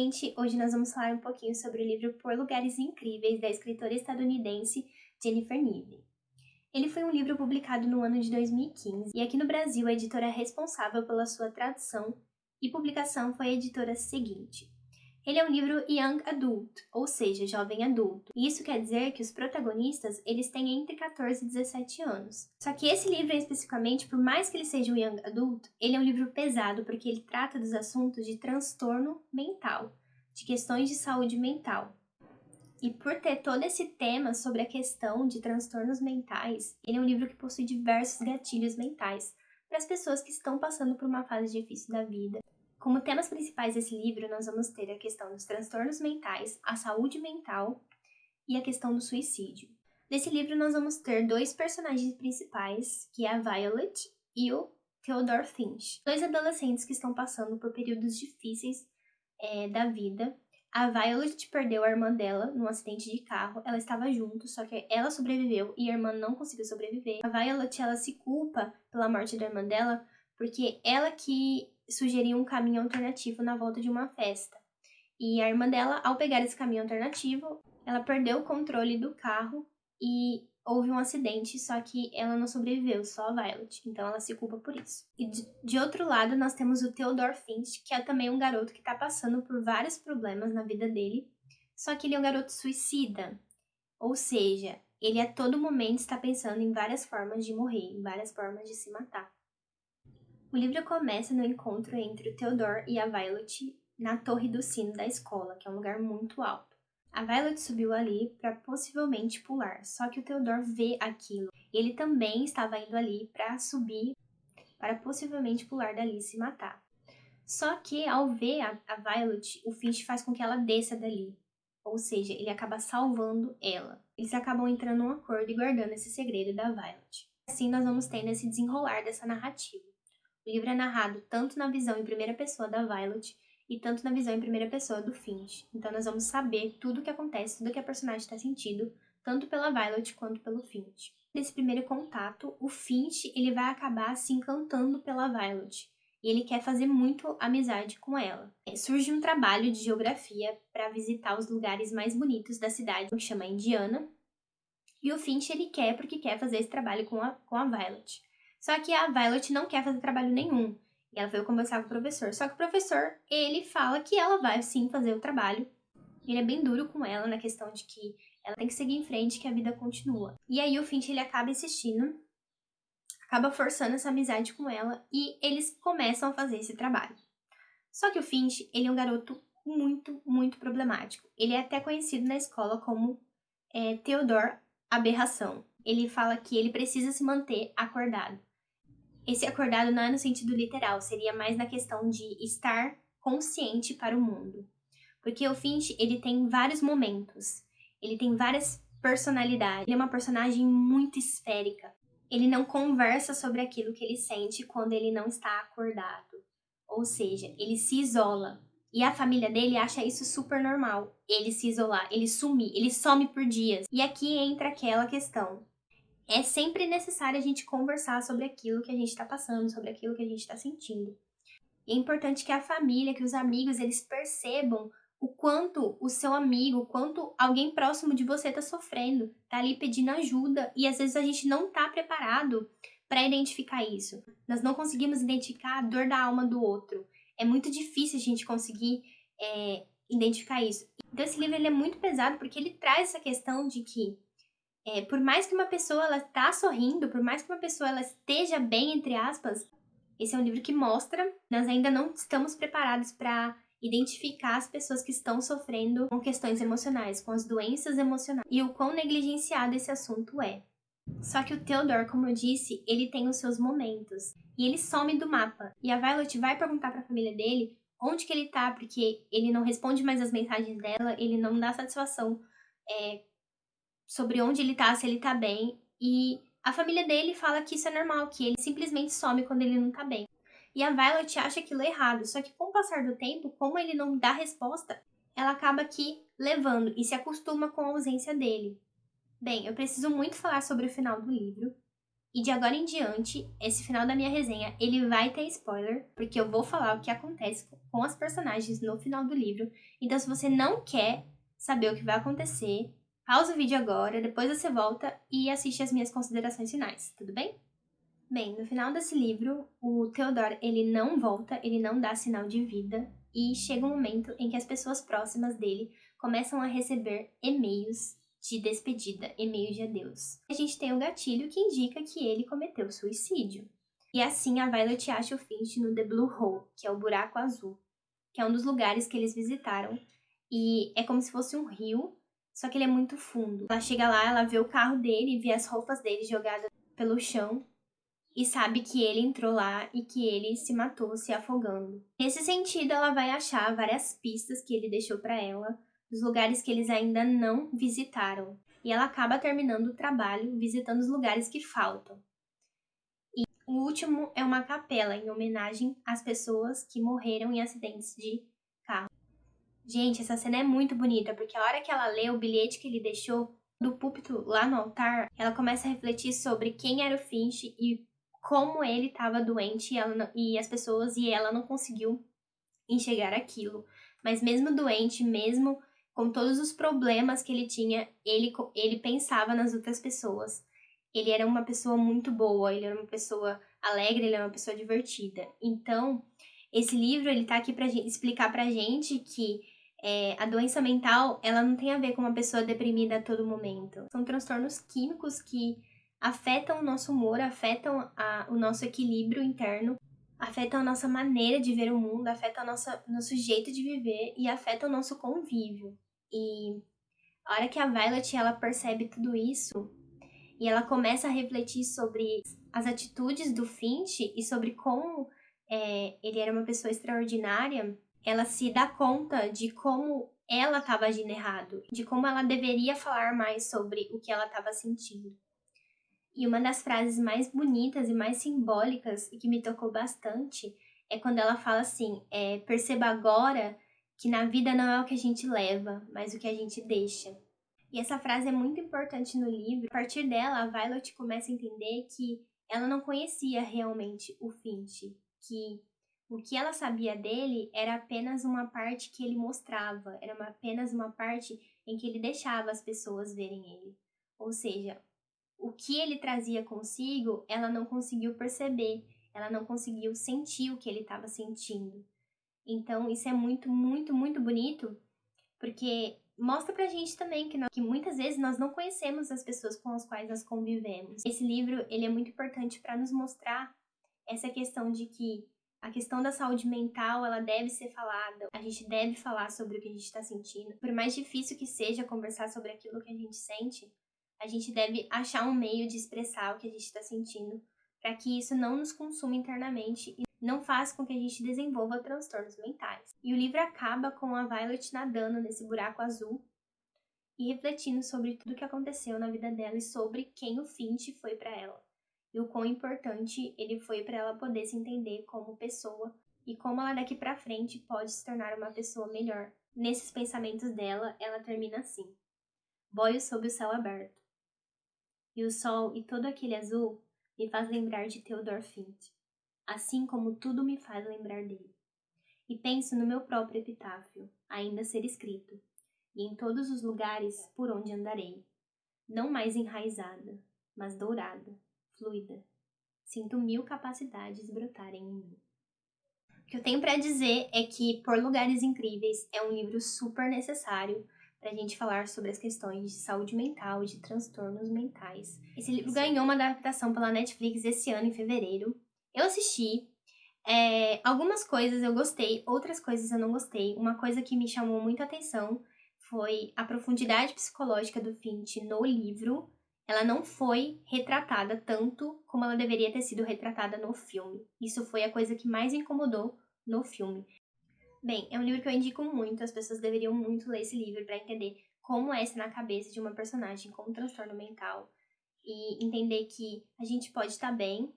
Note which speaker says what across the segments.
Speaker 1: gente! Hoje nós vamos falar um pouquinho sobre o livro Por Lugares Incríveis, da escritora estadunidense Jennifer Niven. Ele foi um livro publicado no ano de 2015 e aqui no Brasil a editora responsável pela sua tradução e publicação foi a editora seguinte. Ele é um livro young adult, ou seja, jovem adulto. E isso quer dizer que os protagonistas, eles têm entre 14 e 17 anos. Só que esse livro especificamente, por mais que ele seja um young adult, ele é um livro pesado porque ele trata dos assuntos de transtorno mental, de questões de saúde mental. E por ter todo esse tema sobre a questão de transtornos mentais, ele é um livro que possui diversos gatilhos mentais para as pessoas que estão passando por uma fase difícil da vida. Como temas principais desse livro, nós vamos ter a questão dos transtornos mentais, a saúde mental e a questão do suicídio. Nesse livro, nós vamos ter dois personagens principais, que é a Violet e o Theodore Finch. Dois adolescentes que estão passando por períodos difíceis da vida. A Violet perdeu a irmã dela num acidente de carro. Ela estava junto, só que ela sobreviveu e a irmã não conseguiu sobreviver. A Violet, ela se culpa pela morte da irmã dela porque ela que sugeriu um caminho alternativo na volta de uma festa. E a irmã dela, ao pegar esse caminho alternativo, ela perdeu o controle do carro e houve um acidente, só que ela não sobreviveu, só a Violet. Então ela se culpa por isso. E de outro lado, nós temos o Theodore Finch, que é também um garoto que está passando por vários problemas na vida dele, só que ele é um garoto suicida. Ou seja, ele a todo momento está pensando em várias formas de morrer, em várias formas de se matar. O livro começa no encontro entre o Theodore e a Violet na torre do sino da escola, que é um lugar muito alto. A Violet subiu ali para possivelmente pular, só que o Theodore vê aquilo. Ele também estava indo ali para subir, para possivelmente pular dali e se matar. Só que ao ver a Violet, o Finch faz com que ela desça dali. Ou seja, ele acaba salvando ela. Eles acabam entrando num acordo e guardando esse segredo da Violet. Assim nós vamos tendo esse desenrolar dessa narrativa. O livro é narrado tanto na visão em primeira pessoa da Violet e tanto na visão em primeira pessoa do Finch. Então nós vamos saber tudo o que acontece, tudo o que a personagem está sentindo, tanto pela Violet quanto pelo Finch. Nesse primeiro contato, o Finch ele vai acabar se encantando pela Violet e ele quer fazer muito amizade com ela. Surge um trabalho de geografia para visitar os lugares mais bonitos da cidade, que chama Indiana, e o Finch ele quer porque quer fazer esse trabalho com a Violet. Só que a Violet não quer fazer trabalho nenhum. E ela veio conversar com o professor. Só que o professor, ele fala que ela vai sim fazer o trabalho. Ele é bem duro com ela na questão de que ela tem que seguir em frente, que a vida continua. E aí o Finch, ele acaba insistindo, acaba forçando essa amizade com ela e eles começam a fazer esse trabalho. Só que o Finch, ele é um garoto muito, muito problemático. Ele é até conhecido na escola como Theodore Aberração. Ele fala que ele precisa se manter acordado. Esse acordado não é no sentido literal, seria mais na questão de estar consciente para o mundo. Porque o Finch, ele tem vários momentos, ele tem várias personalidades, ele é uma personagem muito esférica. Ele não conversa sobre aquilo que ele sente quando ele não está acordado. Ou seja, ele se isola. E a família dele acha isso super normal, ele se isolar, ele sumir, ele some por dias. E aqui entra aquela questão. É sempre necessário a gente conversar sobre aquilo que a gente está passando, sobre aquilo que a gente está sentindo. E é importante que a família, que os amigos, eles percebam o quanto o seu amigo, o quanto alguém próximo de você está sofrendo, está ali pedindo ajuda e às vezes a gente não está preparado para identificar isso. Nós não conseguimos identificar a dor da alma do outro. É muito difícil a gente conseguir identificar isso. Então esse livro ele é muito pesado porque ele traz essa questão de que por mais que uma pessoa ela tá sorrindo, por mais que uma pessoa ela esteja bem, entre aspas, esse é um livro que mostra que nós ainda não estamos preparados para identificar as pessoas que estão sofrendo com questões emocionais, com as doenças emocionais, e o quão negligenciado esse assunto é. Só que o Theodore, como eu disse, ele tem os seus momentos, e ele some do mapa, e a Violet vai perguntar para a família dele onde que ele tá, porque ele não responde mais as mensagens dela, ele não dá satisfação sobre onde ele tá, se ele tá bem. E a família dele fala que isso é normal, que ele simplesmente some quando ele não tá bem. E a Violet acha aquilo errado, só que com o passar do tempo, como ele não dá resposta, ela acaba aqui levando e se acostuma com a ausência dele. Bem, eu preciso muito falar sobre o final do livro. E de agora em diante, esse final da minha resenha, ele vai ter spoiler, porque eu vou falar o que acontece com as personagens no final do livro. Então, se você não quer saber o que vai acontecer, pausa o vídeo agora, depois você volta e assiste as minhas considerações finais, tudo bem? Bem, no final desse livro, o Theodore, ele não volta, ele não dá sinal de vida, e chega um momento em que as pessoas próximas dele começam a receber e-mails de despedida, e-mails de adeus. A gente tem um gatilho que indica que ele cometeu suicídio. E assim a Violet acha o Finch no The Blue Hole, que é o buraco azul, que é um dos lugares que eles visitaram, e é como se fosse um rio, só que ele é muito fundo. Ela chega lá, ela vê o carro dele, vê as roupas dele jogadas pelo chão, e sabe que ele entrou lá e que ele se matou se afogando. Nesse sentido, ela vai achar várias pistas que ele deixou para ela, dos lugares que eles ainda não visitaram. E ela acaba terminando o trabalho visitando os lugares que faltam. E o último é uma capela em homenagem às pessoas que morreram em acidentes de carro. Gente, essa cena é muito bonita, porque a hora que ela lê o bilhete que ele deixou do púlpito lá no altar, ela começa a refletir sobre quem era o Finch e como ele estava doente e as pessoas e ela não conseguiu enxergar aquilo. Mas mesmo doente, mesmo com todos os problemas que ele tinha, ele pensava nas outras pessoas. Ele era uma pessoa muito boa, ele era uma pessoa alegre, ele era uma pessoa divertida. Então, esse livro ele tá aqui para explicar pra gente que a doença mental, ela não tem a ver com uma pessoa deprimida a todo momento. São transtornos químicos que afetam o nosso humor, afetam o nosso equilíbrio interno, afetam a nossa maneira de ver o mundo, afetam nosso jeito de viver e afetam o nosso convívio. E a hora que a Violet ela percebe tudo isso e ela começa a refletir sobre as atitudes do Finch e sobre como ele era uma pessoa extraordinária, ela se dá conta de como ela estava agindo errado, de como ela deveria falar mais sobre o que ela estava sentindo. E uma das frases mais bonitas e mais simbólicas e que me tocou bastante é quando ela fala assim: perceba agora que na vida não é o que a gente leva, mas o que a gente deixa. E essa frase é muito importante no livro. A partir dela, a Violet começa a entender que ela não conhecia realmente o Finch, que o que ela sabia dele era apenas uma parte que ele mostrava, era apenas uma parte em que ele deixava as pessoas verem ele. Ou seja, o que ele trazia consigo, ela não conseguiu perceber, ela não conseguiu sentir o que ele estava sentindo. Então, isso é muito, muito, muito bonito, porque mostra pra gente também que muitas vezes nós não conhecemos as pessoas com as quais nós convivemos. Esse livro, ele é muito importante para nos mostrar essa questão de que a questão da saúde mental, ela deve ser falada. A gente deve falar sobre o que a gente está sentindo. Por mais difícil que seja conversar sobre aquilo que a gente sente, a gente deve achar um meio de expressar o que a gente está sentindo, para que isso não nos consuma internamente e não faça com que a gente desenvolva transtornos mentais. E o livro acaba com a Violet nadando nesse buraco azul e refletindo sobre tudo o que aconteceu na vida dela e sobre quem o Finch foi para ela. E o quão importante ele foi para ela poder se entender como pessoa e como ela daqui para frente pode se tornar uma pessoa melhor. Nesses pensamentos dela, ela termina assim: boio sob o céu aberto. E o sol e todo aquele azul me faz lembrar de Theodore Finch, assim como tudo me faz lembrar dele. E penso no meu próprio epitáfio, ainda a ser escrito, e em todos os lugares por onde andarei, não mais enraizada, mas dourada, fluida. Sinto 1000 capacidades brotarem em mim. O que eu tenho para dizer é que Por Lugares Incríveis é um livro super necessário para a gente falar sobre as questões de saúde mental e de transtornos mentais. Esse livro ganhou uma adaptação pela Netflix esse ano, em fevereiro. Eu assisti. Algumas coisas eu gostei, outras coisas eu não gostei. Uma coisa que me chamou muito a atenção foi a profundidade psicológica do Finch no livro. Ela não foi retratada tanto como ela deveria ter sido retratada no filme. Isso foi a coisa que mais me incomodou no filme. Bem, é um livro que eu indico muito, as pessoas deveriam muito ler esse livro para entender como é ser na cabeça de uma personagem com um transtorno mental e entender que a gente pode estar bem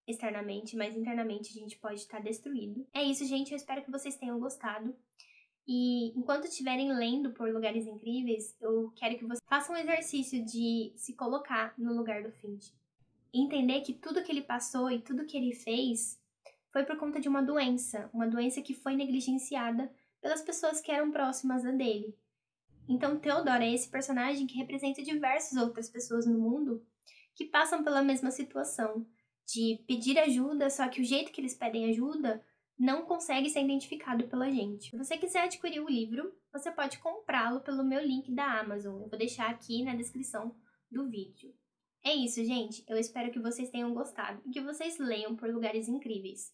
Speaker 1: externamente, mas internamente a gente pode estar destruído. É isso, gente, eu espero que vocês tenham gostado. E enquanto estiverem lendo Por Lugares Incríveis, eu quero que vocês façam um exercício de se colocar no lugar do Finch. e entender que tudo que ele passou e tudo que ele fez foi por conta de uma doença que foi negligenciada pelas pessoas que eram próximas a dele. Então, Theodore é esse personagem que representa diversas outras pessoas no mundo que passam pela mesma situação, de pedir ajuda, só que o jeito que eles pedem ajuda não consegue ser identificado pela gente. Se você quiser adquirir o livro, você pode comprá-lo pelo meu link da Amazon. Eu vou deixar aqui na descrição do vídeo. É isso, gente. Eu espero que vocês tenham gostado e que vocês leiam Por Lugares Incríveis.